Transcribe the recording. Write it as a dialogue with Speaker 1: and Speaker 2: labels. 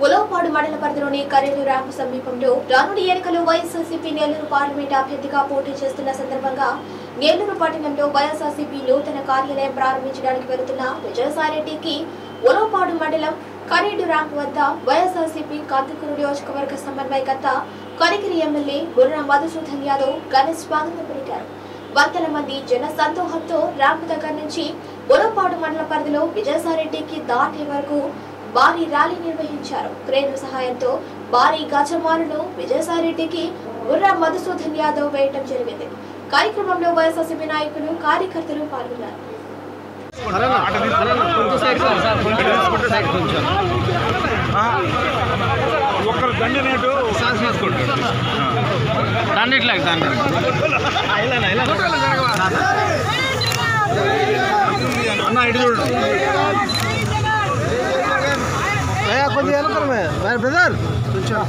Speaker 1: ఉలవపాడు మండల పరిధిలోని కరేడు ర్యాంపు సమీపంలో రానున్న ఎన్నికలు వైఎస్ఆర్సీపీ నెల్లూరు పార్లమెంట్ అభ్యర్థిగా పోటీ చేస్తున్న సందర్భంగా నెల్లూరు పట్టణంలో వైఎస్ఆర్సీపీ నూతన కార్యాలయం ప్రారంభించడానికి వెళుతున్న విజయసాయిరెడ్డికి ఉలవపాడు మండలం కరేడు ర్యాంపు వద్ద వైఎస్ఆర్సీపీ కందుకూరు నియోజకవర్గ సమన్వయకర్త కనిగిరి ఎమ్మెల్యే బుర్రా మధుసూదన్ యాదవ్ ఘన స్వాగతం పలికారు. వందల మంది జన సందోహంతో ర్యాంపు దగ్గర నుంచి ఉలవపాడు మండల పరిధిలో విజయసాయిరెడ్డికి దాటే వరకు భారీ ర్యాలీ నిర్వహించారు. క్రేన్ల సహాయంతో భారీ గజమాలను విజయసాయిరెడ్డికి బుర్రా మధుసూదన్ యాదవ్ వేయడం జరిగింది. కార్యక్రమంలో వైఎస్ఆర్సీపీ నాయకులు కార్యకర్తలు పాల్గొన్నారు.
Speaker 2: కొంచెం వెనకరమే బ్రదర్ కొంచెం